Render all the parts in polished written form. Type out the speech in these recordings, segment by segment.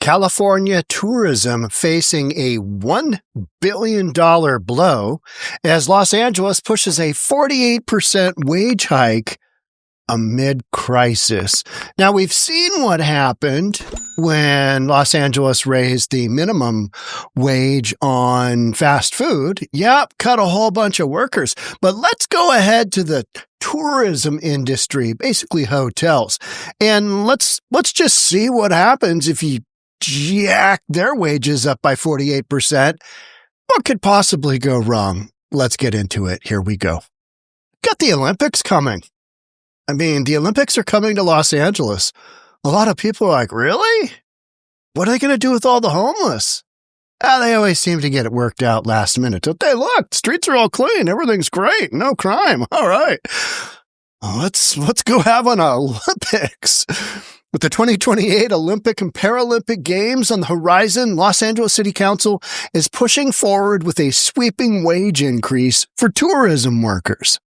California tourism facing a $1 billion blow as Los Angeles pushes a 48% wage hike amid crisis. Now, we've seen what happened when Los Angeles raised the minimum wage on fast food. Yep, cut a whole bunch of workers. But let's go ahead to the tourism industry, basically hotels. And let's just see what happens if you jack their wages up by 48%. What could possibly go wrong? Let's get into it. Here we go. Got the Olympics coming. I mean, the Olympics are coming to Los Angeles. A lot of people are like, really? What are they going to do with all the homeless? They always seem to get it worked out last minute. Don't they? Look, the streets are all clean. Everything's great. No crime. All right. Let's go have an Olympics. With the 2028 Olympic and Paralympic Games on the horizon, Los Angeles City Council is pushing forward with a sweeping wage increase for tourism workers.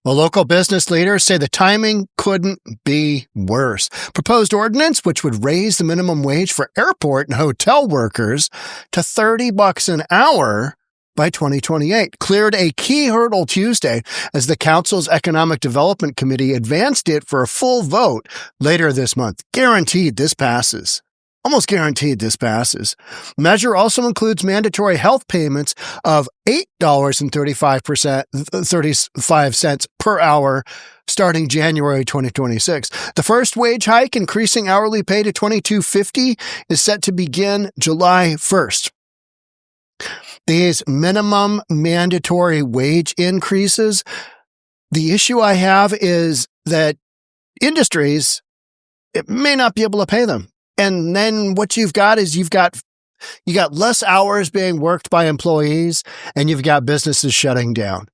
Well, local business leaders say the timing couldn't be worse. Proposed ordinance, which would raise the minimum wage for airport and hotel workers to $30 an hour by 2028, cleared a key hurdle Tuesday as the council's Economic Development Committee advanced it for a full vote later this month. Guaranteed this passes. Almost guaranteed this passes. Measure also includes mandatory health payments of $8.35 per hour starting January 2026. The first wage hike, increasing hourly pay to $22.50, is set to begin July 1st. These minimum mandatory wage increases, the issue I have is that industries may not be able to pay them. And then what you've got is you got less hours being worked by employees, and you've got businesses shutting down.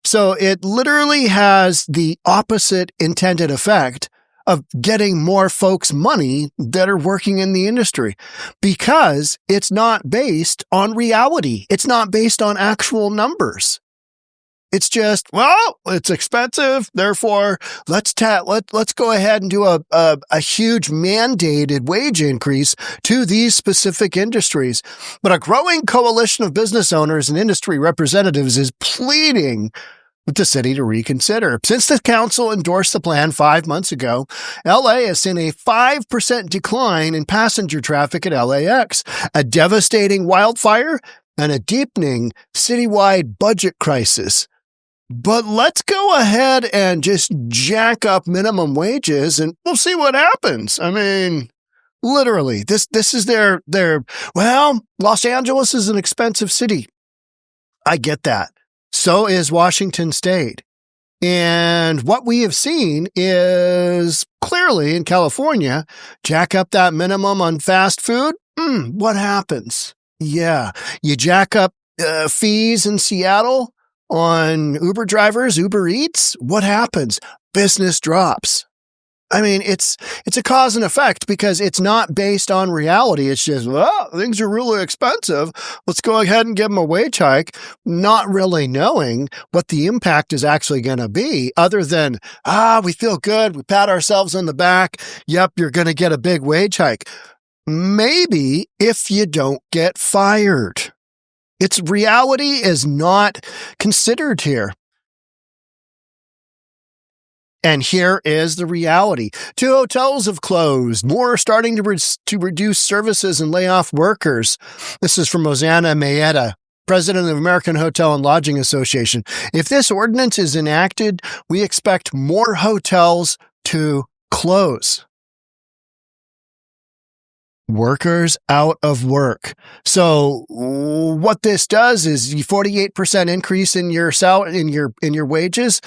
So it literally has the opposite intended effect of getting more folks money that are working in the industry, because it's not based on reality. It's not based on actual numbers. It's just, well, it's expensive. Therefore, let's go ahead and do a huge mandated wage increase to these specific industries. But a growing coalition of business owners and industry representatives is pleading with the city to reconsider. Since the council endorsed the plan 5 months ago, LA has seen a 5% decline in passenger traffic at LAX, a devastating wildfire, and a deepening citywide budget crisis. But let's go ahead and just jack up minimum wages and we'll see what happens. I mean, literally, this is their, well, Los Angeles is an expensive city. I get that. So is Washington State. And what we have seen is clearly in California, jack up that minimum on fast food. What happens? Yeah, you jack up fees in Seattle on Uber drivers, Uber Eats. What happens? Business drops. I mean, it's a cause and effect because it's not based on reality. It's just, well, things are really expensive. Let's go ahead and give them a wage hike, not really knowing what the impact is actually going to be other than, we feel good. We pat ourselves on the back. Yep, you're going to get a big wage hike. Maybe if you don't get fired. Its reality is not considered here. And here is the reality. 2 hotels have closed. More are starting to reduce services and lay off workers. This is from Rosanna Mayetta, president of the American Hotel and Lodging Association. If this ordinance is enacted, we expect more hotels to close. Workers out of work. So what this does is 48% increase in your salary, in your wages.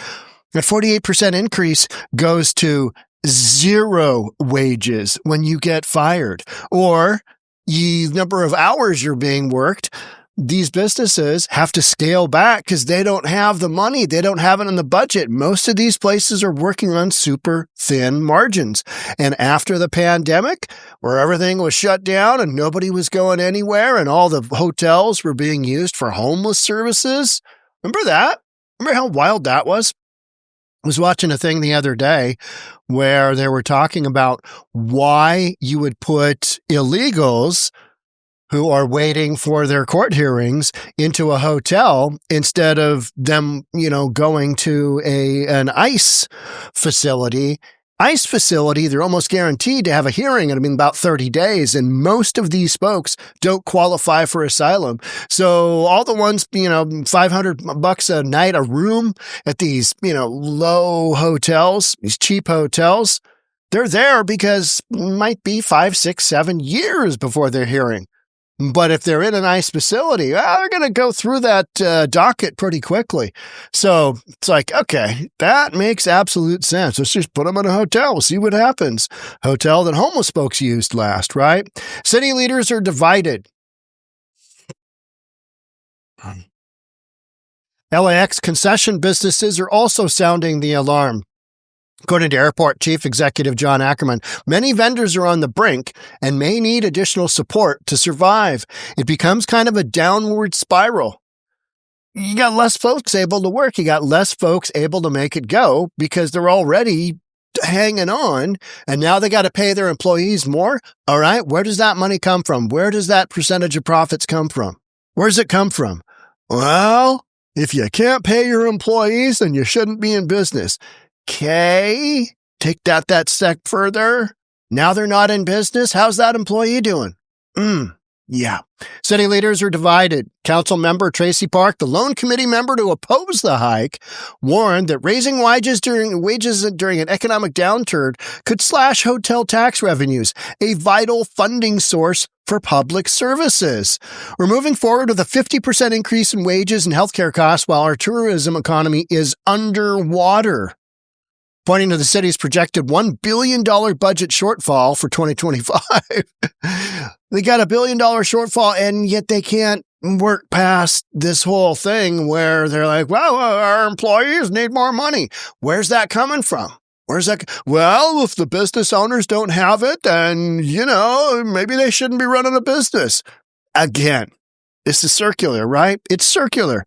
That 48% increase goes to 0 wages when you get fired, or the number of hours you're being worked. These businesses have to scale back because they don't have the money. They don't have it in the budget. Most of these places are working on super thin margins. And after the pandemic, where everything was shut down and nobody was going anywhere and all the hotels were being used for homeless services, remember that? Remember how wild that was? was watching a thing the other day where they were talking about why you would put illegals who are waiting for their court hearings into a hotel instead of them, going to an ICE facility. ICE facility, they're almost guaranteed to have a hearing in about 30 days. And most of these folks don't qualify for asylum. So all the ones, $500 a night, a room at these, low hotels, these cheap hotels, they're there because it might be 5, 6, 7 years before their hearing. But if they're in an ICE facility, they're going to go through that docket pretty quickly. So it's like, okay, that makes absolute sense. Let's just put them in a hotel. We'll see what happens. Hotel that homeless folks used last, right? City leaders are divided. LAX concession businesses are also sounding the alarm. According to Airport Chief Executive John Ackerman, many vendors are on the brink and may need additional support to survive. It becomes kind of a downward spiral. You got less folks able to work. You got less folks able to make it go because they're already hanging on, and now they got to pay their employees more. All right, where does that money come from? Where does that percentage of profits come from? Where does it come from? Well, if you can't pay your employees, then you shouldn't be in business. Okay, take that step further. Now they're not in business. How's that employee doing? Yeah. City leaders are divided. Council member Tracy Park, the lone committee member to oppose the hike, warned that raising wages during an economic downturn could slash hotel tax revenues, a vital funding source for public services. We're moving forward with a 50% increase in wages and healthcare costs while our tourism economy is underwater. Pointing to the city's projected $1 billion budget shortfall for 2025. They got $1 billion shortfall, and yet they can't work past this whole thing where they're like, well, our employees need more money. Where's that coming from? Well, if the business owners don't have it, then, maybe they shouldn't be running a business. Again. This is circular, right? It's circular.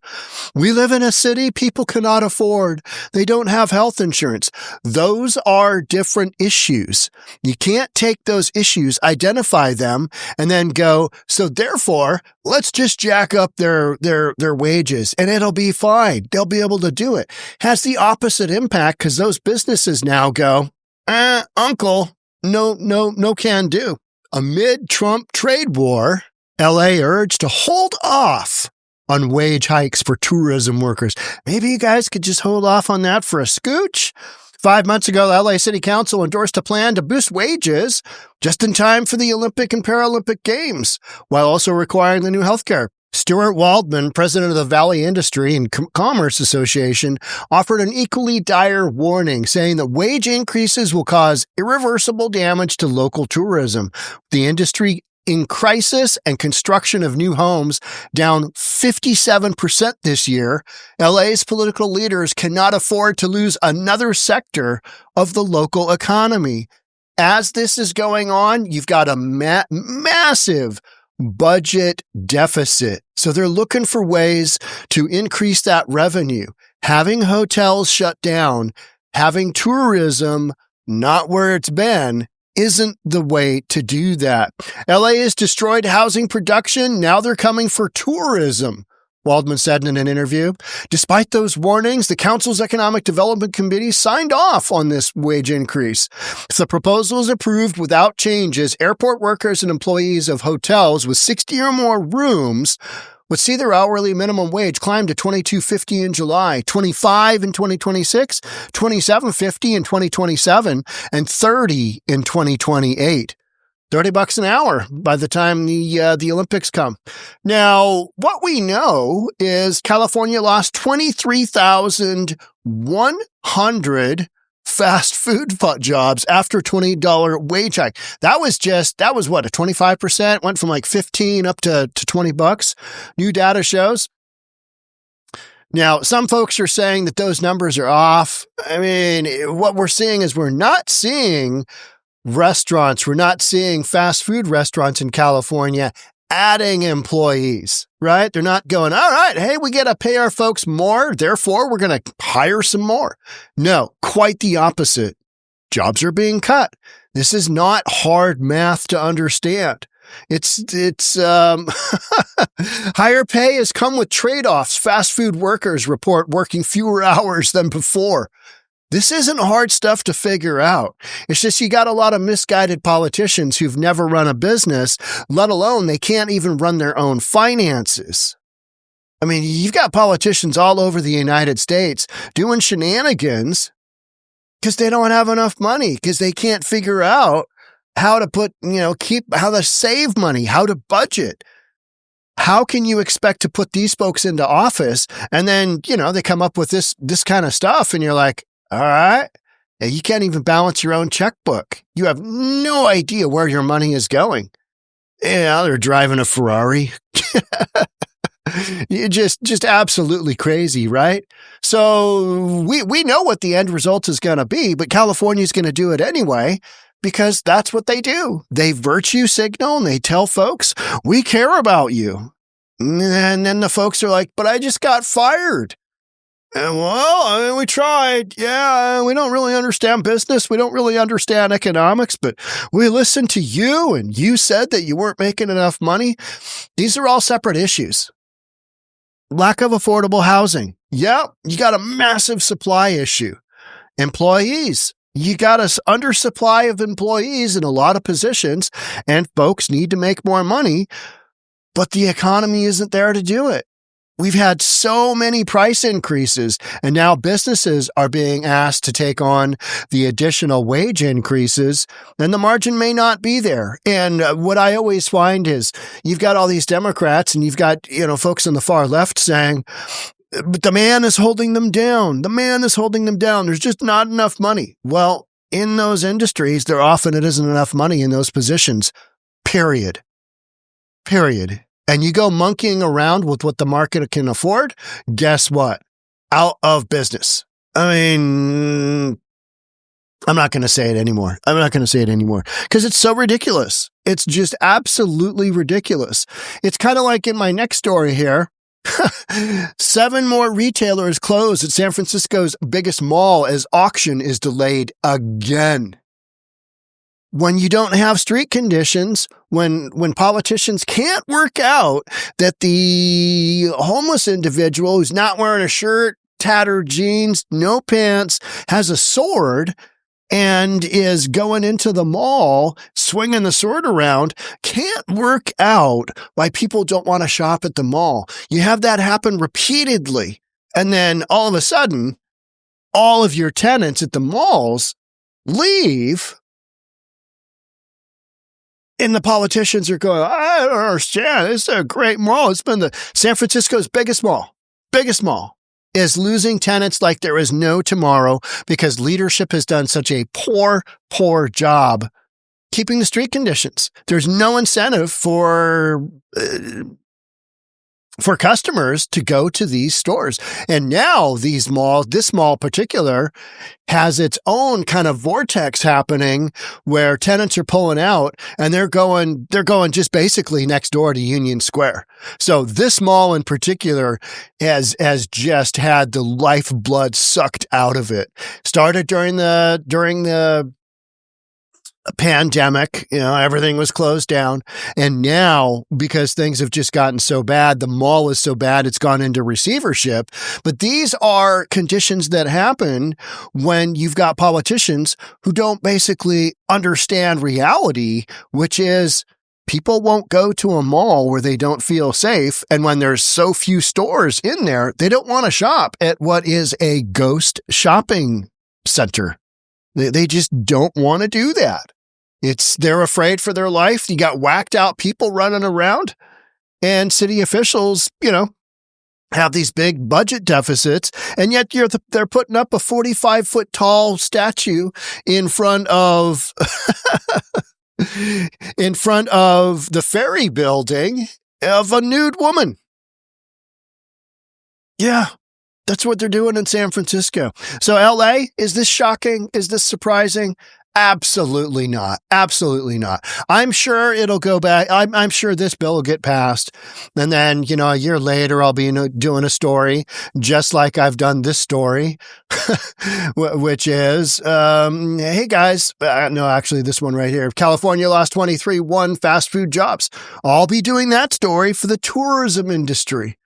We live in a city people cannot afford. They don't have health insurance. Those are different issues. You can't take those issues, identify them, and then go, so therefore, let's just jack up their wages and it'll be fine. They'll be able to do it. Has the opposite impact because those businesses now go, uncle, no can do. Amid Trump trade war, LA urged to hold off on wage hikes for tourism workers. Maybe you guys could just hold off on that for a scooch. 5 months ago, the LA City Council endorsed a plan to boost wages just in time for the Olympic and Paralympic Games, while also requiring the new healthcare. Stuart Waldman, president of the Valley Industry and Commerce Association, offered an equally dire warning, saying that wage increases will cause irreversible damage to local tourism. The industry in crisis and construction of new homes down 57% this year. LA's political leaders cannot afford to lose another sector of the local economy. As this is going on, you've got a massive budget deficit. So they're looking for ways to increase that revenue. Having hotels shut down, having tourism not where it's been, isn't the way to do that. LA has destroyed housing production. Now they're coming for tourism, Waldman said in an interview. Despite those warnings, the council's Economic Development Committee signed off on this wage increase. If the proposal is approved without changes, airport workers and employees of hotels with 60 or more rooms would see their hourly minimum wage climb to $22.50 in July, $25 in 2026, $27.50 in 2027, and $30 in 2028. $30 an hour by the time the Olympics come. Now, what we know is California lost 23,100 fast food jobs after $20 wage hike. That was what, a 25%? Went from like 15 up to $20. New data shows. Now, some folks are saying that those numbers are off. I mean, what we're seeing is we're not seeing restaurants. We're not seeing fast food restaurants in California adding employees, right? They're not going, all right, hey, we got to pay our folks more, therefore we're going to hire some more. No, quite the opposite. Jobs are being cut. This is not hard math to understand. It's higher pay has come with trade-offs. Fast food workers report working fewer hours than before. This isn't hard stuff to figure out. It's just you got a lot of misguided politicians who've never run a business, let alone they can't even run their own finances. I mean, you've got politicians all over the United States doing shenanigans because they don't have enough money, because they can't figure out how to how to save money, how to budget. How can you expect to put these folks into office and then, they come up with this kind of stuff and you're like, all right, you can't even balance your own checkbook. You have no idea where your money is going. Yeah, they're driving a Ferrari. You're just absolutely crazy, right? So we know what the end result is going to be, but California's going to do it anyway because that's what they do. They virtue signal and they tell folks, we care about you. And then the folks are like, but I just got fired. Well, we tried. Yeah, we don't really understand business. We don't really understand economics, but we listened to you and you said that you weren't making enough money. These are all separate issues. Lack of affordable housing. Yep, you got a massive supply issue. Employees. You got an undersupply of employees in a lot of positions, and folks need to make more money, but the economy isn't there to do it. We've had so many price increases, and now businesses are being asked to take on the additional wage increases, and the margin may not be there. And what I always find is you've got all these Democrats and you've got, folks on the far left saying, but the man is holding them down. The man is holding them down. There's just not enough money. Well, in those industries, there often it isn't enough money in those positions. Period. And you go monkeying around with what the market can afford, guess what? Out of business. I mean, I'm not going to say it anymore. Because it's so ridiculous. It's just absolutely ridiculous. It's kind of like in my next story here. 7 more retailers closed at San Francisco's biggest mall as auction is delayed again. When you don't have street conditions, when politicians can't work out that the homeless individual who's not wearing a shirt, tattered jeans, no pants, has a sword and is going into the mall, swinging the sword around, can't work out why people don't want to shop at the mall. You have that happen repeatedly. And then all of a sudden, all of your tenants at the malls leave. And the politicians are going, I don't understand. It's a great mall. It's been San Francisco's biggest mall, is losing tenants like there is no tomorrow because leadership has done such a poor job keeping the street conditions. There's no incentive for customers to go to these stores. And now this mall particular has its own kind of vortex happening where tenants are pulling out and they're going just basically next door to Union Square. So this mall in particular has just had the lifeblood sucked out of it. Started during the pandemic, everything was closed down. And now, because things have just gotten so bad, the mall is so bad, it's gone into receivership. But these are conditions that happen when you've got politicians who don't basically understand reality, which is people won't go to a mall where they don't feel safe. And when there's so few stores in there, they don't want to shop at what is a ghost shopping center. They just don't want to do that. They're afraid for their life. You got whacked out people running around, and city officials, have these big budget deficits, and yet they're putting up a 45-foot tall statue in front of the ferry building of a nude woman. Yeah. That's what they're doing in San Francisco. So LA, is this shocking? Is this surprising? Absolutely not. Absolutely not. I'm sure it'll go back. I'm sure this bill will get passed. And then, a year later, I'll be doing a story just like I've done this story, which is, hey guys, no, actually this one right here. California lost 23 fast food jobs. I'll be doing that story for the tourism industry.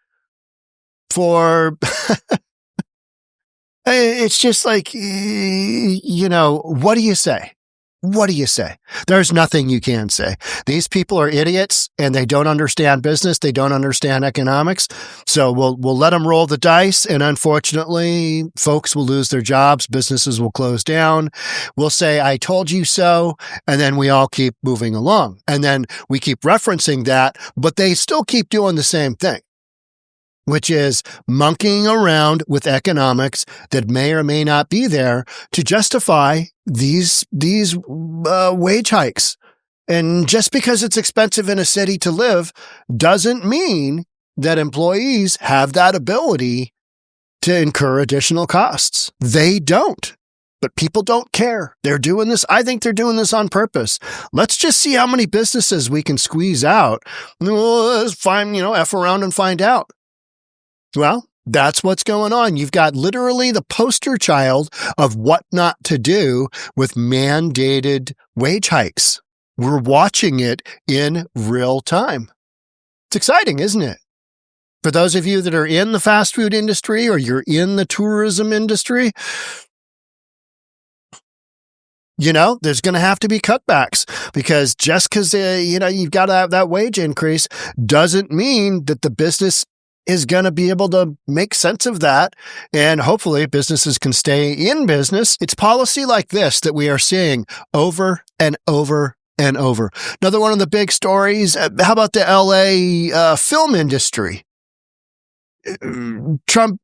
It's just like, what do you say? What do you say? There's nothing you can say. These people are idiots and they don't understand business. They don't understand economics. So we'll let them roll the dice. And unfortunately, folks will lose their jobs. Businesses will close down. We'll say, I told you so. And then we all keep moving along. And then we keep referencing that, but they still keep doing the same thing, which is monkeying around with economics that may or may not be there to justify these wage hikes. And just because it's expensive in a city to live doesn't mean that employees have that ability to incur additional costs. They don't. But people don't care. They're doing this. I think they're doing this on purpose. Let's just see how many businesses we can squeeze out. Let's find, F around and find out. Well, that's what's going on. You've got literally the poster child of what not to do with mandated wage hikes. We're watching it in real time. It's exciting, isn't it? For those of you that are in the fast food industry or you're in the tourism industry, there's going to have to be cutbacks because just because, you've got to have that wage increase doesn't mean that the business is going to be able to make sense of that. And hopefully businesses can stay in business. It's policy like this that we are seeing over and over and over. Another one of the big stories. How about the LA film industry? Trump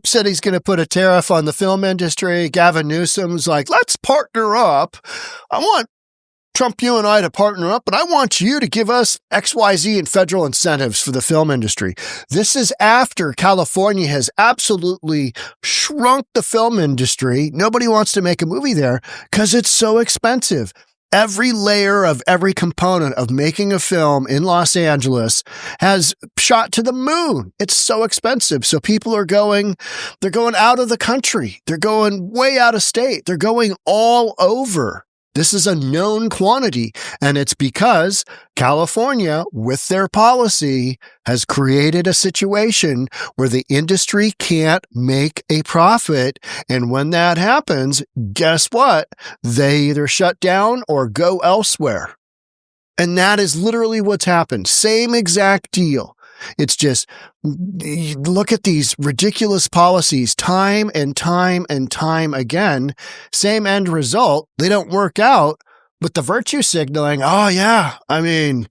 said he's going to put a tariff on the film industry. Gavin Newsom's like, let's partner up. I want Trump, you and I to partner up, but I want you to give us XYZ and federal incentives for the film industry. This is after California has absolutely shrunk the film industry. Nobody wants to make a movie there because it's so expensive. Every layer of every component of making a film in Los Angeles has shot to the moon. It's so expensive. So people they're going out of the country. They're going way out of state. They're going all over. This is a known quantity, and it's because California, with their policy, has created a situation where the industry can't make a profit. And when that happens, guess what? They either shut down or go elsewhere. And that is literally what's happened. Same exact deal. It's just, you look at these ridiculous policies time and time and time again. Same end result. They don't work out, but the virtue signaling, oh yeah, the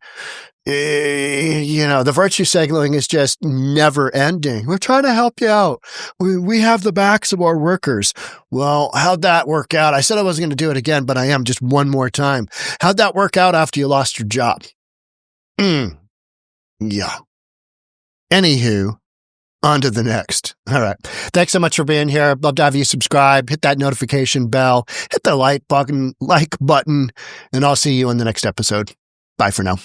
virtue signaling is just never ending. We're trying to help you out. We have the backs of our workers. Well, how'd that work out? I said I wasn't going to do it again, but I am just one more time. How'd that work out after you lost your job? Yeah. Anywho, on to the next. All right. Thanks so much for being here. Love to have you subscribe, hit that notification bell, hit the like button, and I'll see you in the next episode. Bye for now.